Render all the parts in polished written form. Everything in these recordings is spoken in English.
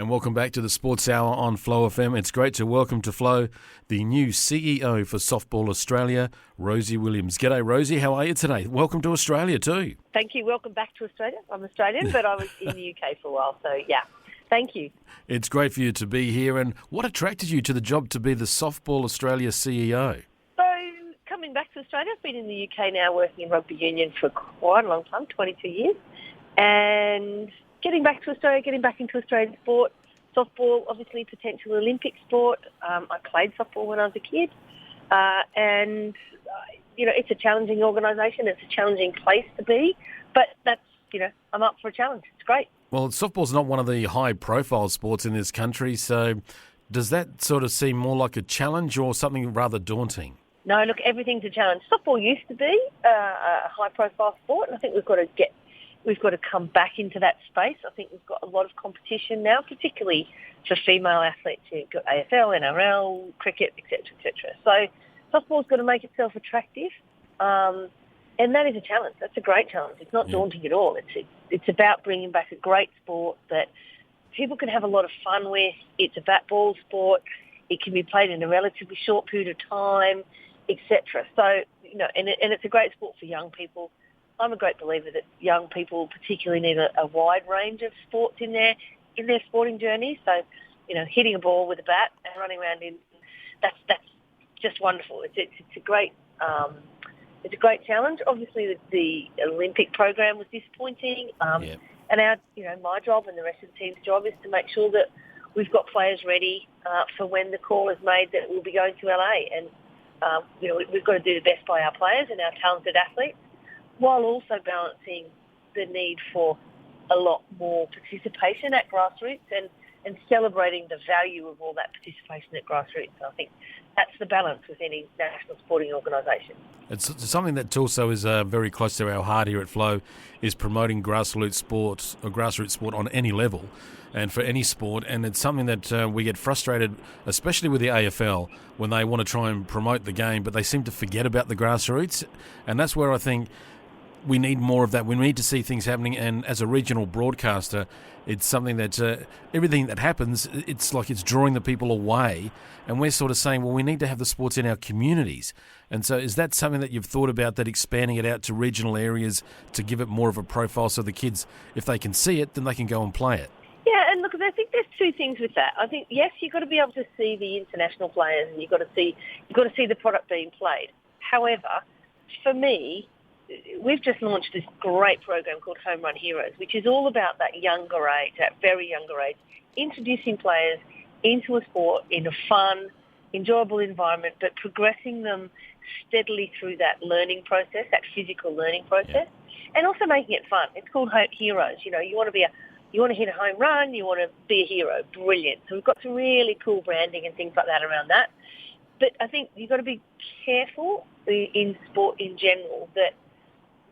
And welcome back to the Sports Hour on Flow FM. It's great to welcome to Flow the new CEO for Softball Australia, Rosie Williams. G'day, Rosie. How are you today? Welcome to Australia too. Thank you. Welcome back to Australia. I'm Australian, but I was in the UK for a while. So, yeah, thank you. It's great for you to be here. And what attracted you to the job to be the Softball Australia CEO? So, coming back to Australia, I've been in the UK now working in rugby union for quite a long time, 22 years. And getting back to Australia, getting back into Australian sport, softball, obviously potential Olympic sport. I played softball when I was a kid. It's a challenging organisation. It's a challenging place to be. But that's, I'm up for a challenge. It's great. Well, softball's not one of the high-profile sports in this country, so does that sort of seem more like a challenge or something rather daunting? No, look, everything's a challenge. Softball used to be a high-profile sport, and I think we've got to come back into that space. I think we've got a lot of competition now, particularly for female athletes. You've got AFL, NRL, cricket, etc., etc. So softball's got to make itself attractive, and that is a challenge. That's a great challenge. It's not daunting at all. It's about bringing back a great sport that people can have a lot of fun with. It's a bat ball sport. It can be played in a relatively short period of time, etc. So, and it's a great sport for young people. I'm a great believer that young people particularly need a wide range of sports in their sporting journey. So, hitting a ball with a bat and running around that's just wonderful. It's a great challenge. Obviously, the Olympic program was disappointing, and our my job and the rest of the team's job is to make sure that we've got players ready for when the call is made that we'll be going to LA. And we've got to do the best by our players and our talented athletes, while also balancing the need for a lot more participation at grassroots and celebrating the value of all that participation at grassroots. So I think that's the balance with any national sporting organisation. It's something that also is very close to our heart here at Flow, is promoting grassroots sport on any level and for any sport. And it's something that we get frustrated, especially with the AFL, when they want to try and promote the game, but they seem to forget about the grassroots. And that's where I think we need more of that. We need to see things happening, and as a regional broadcaster, it's something that everything that happens, it's like it's drawing the people away, and we're sort of saying, well, we need to have the sports in our communities. And so is that something that you've thought about, that expanding it out to regional areas to give it more of a profile so the kids, if they can see it, then they can go and play it? Yeah, and look, I think there's two things with that. I think, yes, you've got to be able to see the international players, and you've got to see the product being played. However, for me, we've just launched this great program called Home Run Heroes, which is all about that very younger age, introducing players into a sport in a fun, enjoyable environment, but progressing them steadily through that learning process, that physical learning process, and also making it fun. It's called Heroes. You want to hit a home run, you want to be a hero. Brilliant. So we've got some really cool branding and things like that around that. But I think you've got to be careful in sport in general that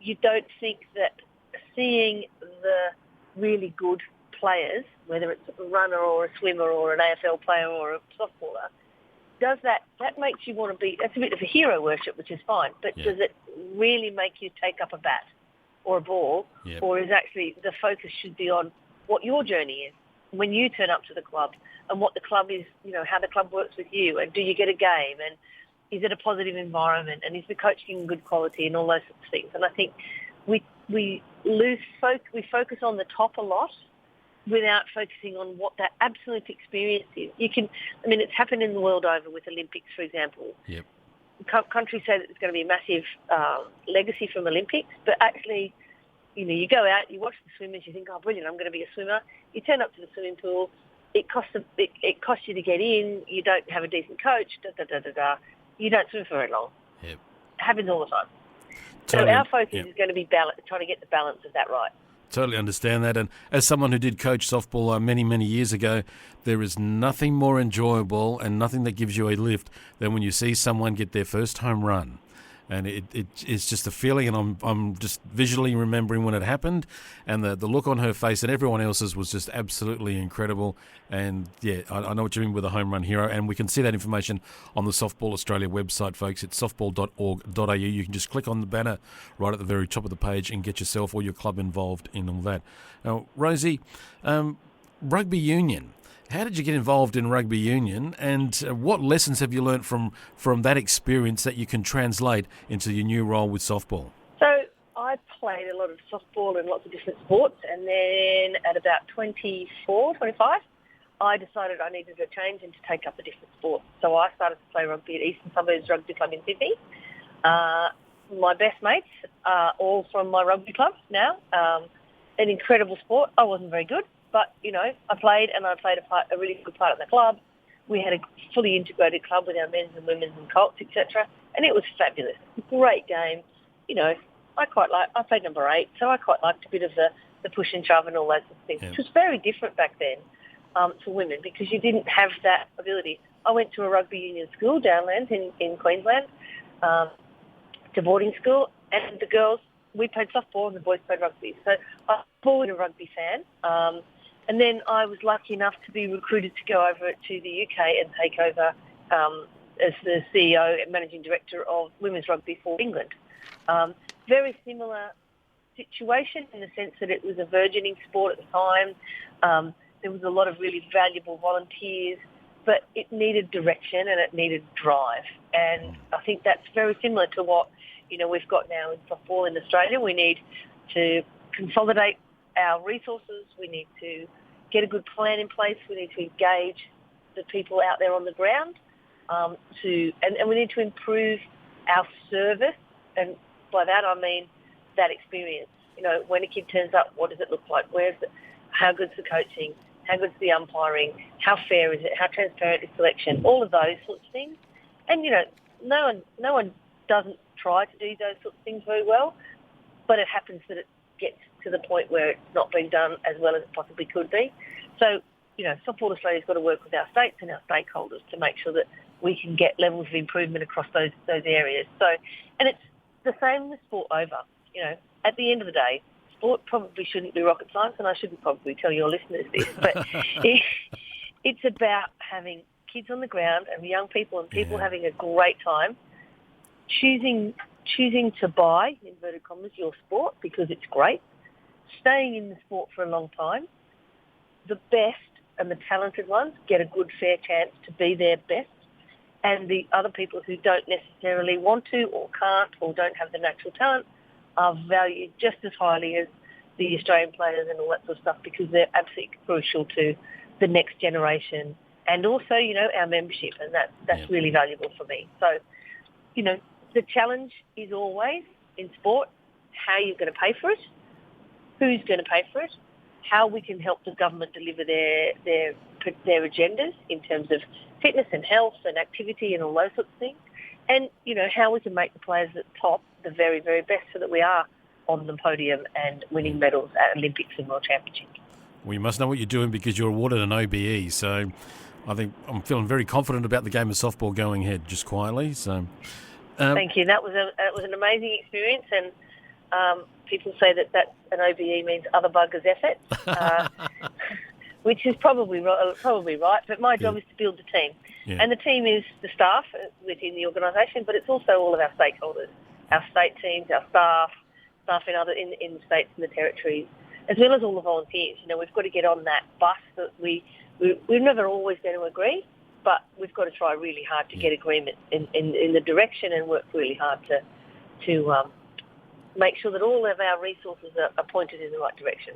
you don't think that seeing the really good players, whether it's a runner or a swimmer or an AFL player or a softballer, that makes you want to be, that's a bit of a hero worship, which is fine, but does it really make you take up a bat or a ball, or is actually the focus should be on what your journey is when you turn up to the club and what the club is, how the club works with you, and do you get a game, and is it a positive environment, and is the coaching good quality, and all those sorts of things. And I think we focus on the top a lot without focusing on what that absolute experience is. It's happened in the world over with Olympics, for example. Yep. Countries say that there's going to be a massive legacy from Olympics, but actually, you go out, you watch the swimmers, you think, oh, brilliant, I'm going to be a swimmer. You turn up to the swimming pool, it costs you to get in, you don't have a decent coach, you don't swim for very long. Yep. It happens all the time. Totally. So our focus is going to be trying to get the balance of that right. Totally understand that. And as someone who did coach softball many, many years ago, there is nothing more enjoyable and nothing that gives you a lift than when you see someone get their first home run. And it's just a feeling, and I'm just visually remembering when it happened, and the look on her face and everyone else's was just absolutely incredible. And I know what you mean with a home run hero, and we can see that information on the Softball Australia website, folks. It's softball.org.au. You can just click on the banner right at the very top of the page and get yourself or your club involved in all that. Now, Rosie, rugby union. How did you get involved in rugby union, and what lessons have you learnt from that experience that you can translate into your new role with softball? So I played a lot of softball and lots of different sports, and then at about 24, 25, I decided I needed a change and to take up a different sport. So I started to play rugby at Eastern Suburbs Rugby Club in Sydney. My best mates are all from my rugby club now. An incredible sport. I wasn't very good, but, I played, and I played a really good part in the club. We had a fully integrated club with our men's and women's and colts, etc., and it was fabulous. Great game. I played number 8, so I quite liked a bit of the push and shove and all those sorts of things, which was very different back then for women because you didn't have that ability. I went to a rugby union school, Downlands in Queensland, to boarding school, and the girls, we played softball and the boys played rugby. So I was always a rugby fan. And then I was lucky enough to be recruited to go over to the UK and take over as the CEO and Managing Director of Women's Rugby for England. Very similar situation in the sense that it was a burgeoning sport at the time. There was a lot of really valuable volunteers, but it needed direction and it needed drive. And I think that's very similar to what, we've got now in softball in Australia. We need to consolidate our resources. We need to get a good plan in place. We need to engage the people out there on the ground and we need to improve our service. And by that I mean that experience. When a kid turns up, what does it look like? How good's the coaching? How good's the umpiring? How fair is it? How transparent is selection? All of those sorts of things. And, no one doesn't try to do those sorts of things very well, but it happens that it gets to the point where it's not being done as well as it possibly could be. So, Softball Australia's got to work with our states and our stakeholders to make sure that we can get levels of improvement across those areas. So, and it's the same with sport over. At the end of the day, sport probably shouldn't be rocket science, and I shouldn't probably tell your listeners this, but it's about having kids on the ground and young people and people having a great time, choosing to buy, in inverted commas, your sport because it's great, staying in the sport for a long time. The best and the talented ones get a good, fair chance to be their best, and the other people who don't necessarily want to or can't or don't have the natural talent are valued just as highly as the Australian players and all that sort of stuff because they're absolutely crucial to the next generation and also, our membership, and that's really valuable for me. So, the challenge is always in sport how you're going to pay for it, who's going to pay for it, how we can help the government deliver their agendas in terms of fitness and health and activity and all those sorts of things, and, how we can make the players at the top the very, very best so that we are on the podium and winning medals at Olympics and World Championships. Well, you must know what you're doing because you're awarded an OBE, so I think I'm feeling very confident about the game of softball going ahead, just quietly. So, thank you. That was an amazing experience, and people say that an OBE means other buggers' effort, which is probably right. But my job is to build the team, and the team is the staff within the organisation, but it's also all of our stakeholders, our state teams, our staff in the states and the territories, as well as all the volunteers. We've got to get on that bus that we're never always going to agree, but we've got to try really hard to get agreement in the direction and work really hard to make sure that all of our resources are pointed in the right direction.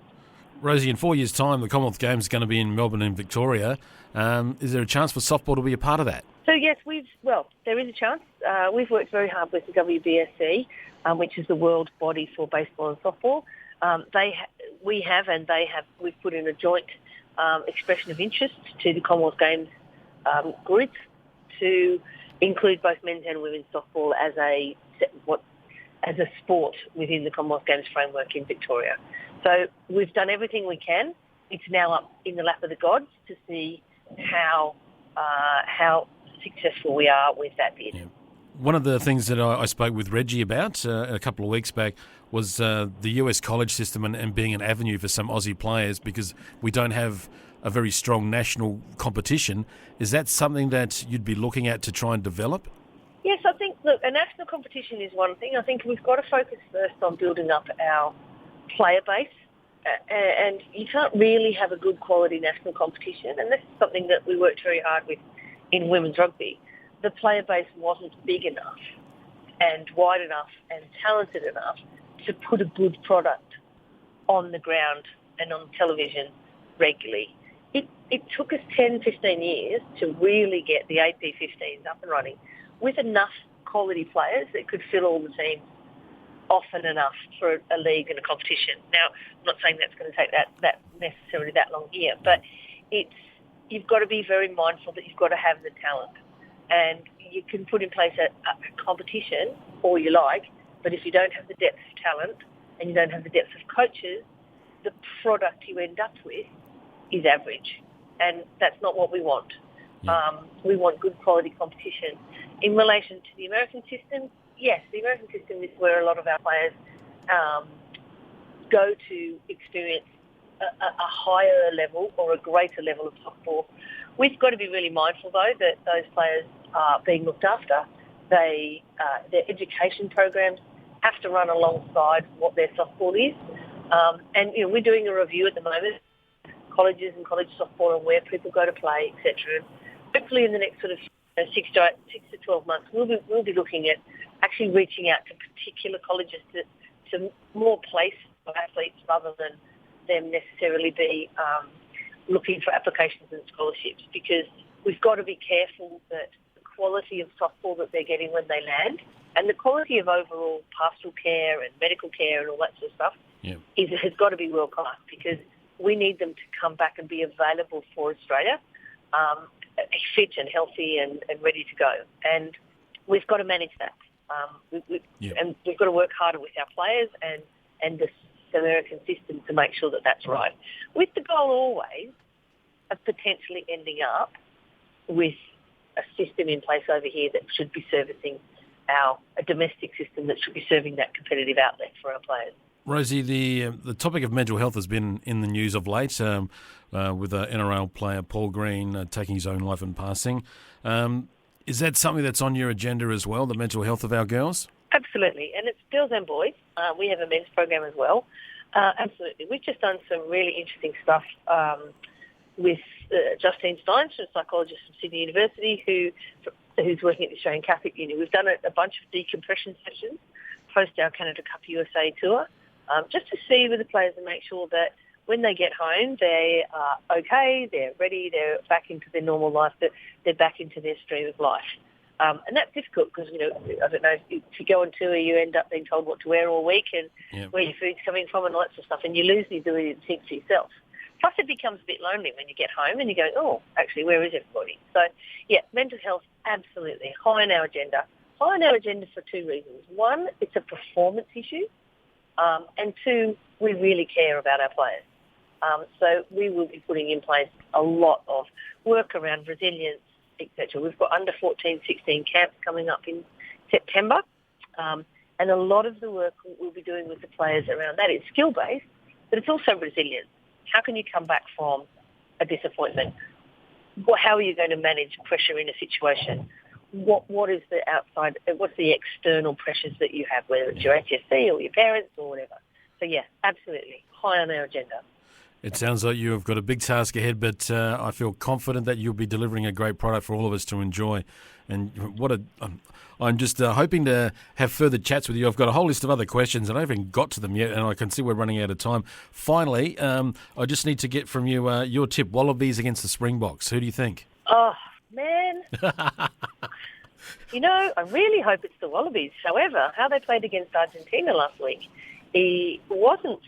Rosie, in 4 years' time, the Commonwealth Games is going to be in Melbourne and Victoria. Is there a chance for softball to be a part of that? So yes, there is a chance. We've worked very hard with the WBSC, which is the world body for baseball and softball. We've put in a joint expression of interest to the Commonwealth Games group to include both men's and women's softball as a sport within the Commonwealth Games framework in Victoria. So we've done everything we can. It's now up in the lap of the gods to see how successful we are with that bid. Yeah. One of the things that I spoke with Reggie about a couple of weeks back was the US college system and being an avenue for some Aussie players because we don't have a very strong national competition. Is that something that you'd be looking at to try and develop? Yes, I think, a national competition is one thing. I think we've got to focus first on building up our player base And you can't really have a good quality national competition, and this is something that we worked very hard with in women's rugby. The player base wasn't big enough and wide enough and talented enough to put a good product on the ground and on television regularly. It took us 10, 15 years to really get the AP15s up and running with enough quality players that could fill all the teams often enough for a league and a competition. Now, I'm not saying that's going to take that necessarily that long here, but you've got to be very mindful that you've got to have the talent. And you can put in place a competition all you like, but if you don't have the depth of talent and you don't have the depth of coaches, the product you end up with is average. And that's not what we want. Yeah. We want good quality competition. In relation to the American system, yes, the American system is where a lot of our players go to experience a higher level or a greater level of softball. We've got to be really mindful, though, that those players are being looked after. Their education programs have to run alongside what their softball is. And we're doing a review at the moment, colleges and college softball and where people go to play, etc. And hopefully in the next sort of 6 to 12 months, we'll be looking at actually reaching out to particular colleges to more place athletes rather than them necessarily be looking for applications and scholarships, because we've got to be careful that the quality of softball that they're getting when they land and the quality of overall pastoral care and medical care and all that sort of stuff has got to be world class, because we need them to come back and be available for Australia, fit and healthy and ready to go. And we've got to manage that. And we've got to work harder with our players and the American system to make sure that that's right, with the goal always of potentially ending up with a system in place over here that should be servicing a domestic system that should be serving that competitive outlet for our players. Rosie, the topic of mental health has been in the news of late, with NRL player Paul Green taking his own life and passing. Is that something that's on your agenda as well, the mental health of our girls? Absolutely, and it's girls and boys. We have a men's program as well. Absolutely. We've just done some really interesting stuff with Justine Stein, a psychologist from Sydney University, who's working at the Australian Catholic Uni. We've done a bunch of decompression sessions post our Canada Cup USA tour, just to see with the players and make sure that when they get home, they are okay, they're ready, they're back into their normal life, that they're back into their stream of life. And that's difficult because, I don't know, if you go on tour, you end up being told what to wear all week and where your food's coming from and all that sort of stuff, and you lose the ability to think for yourself. Plus, it becomes a bit lonely when you get home and you go, oh, actually, where is everybody? So, mental health, absolutely, high on our agenda. High on our agenda for two reasons. One, it's a performance issue, and two, we really care about our players. So we will be putting in place a lot of work around resilience, etc. We've got under 14, 16 camps coming up in September, and a lot of the work we'll be doing with the players around that is skill-based, but it's also resilience. How can you come back from a disappointment? How are you going to manage pressure in a situation? What is the outside, what's the external pressures that you have, whether it's your HSC or your parents or whatever? So, absolutely, high on our agenda. It sounds like you have got a big task ahead, but I feel confident that you'll be delivering a great product for all of us to enjoy. And I'm just hoping to have further chats with you. I've got a whole list of other questions, and I haven't got to them yet, and I can see we're running out of time. Finally, I just need to get from you your tip. Wallabies against the Springboks. Who do you think? Oh, man. I really hope it's the Wallabies. However, how they played against Argentina last week, it wasn't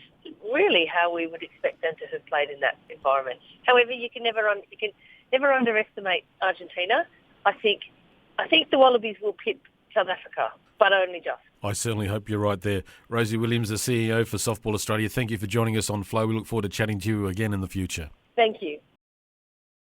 really how we would expect them to have played in that environment. However, you can never underestimate Argentina. I think the Wallabies will pit South Africa, but only just. I certainly hope you're right there. Rosie Williams, the CEO for Softball Australia, thank you for joining us on Flow. We look forward to chatting to you again in the future. Thank you.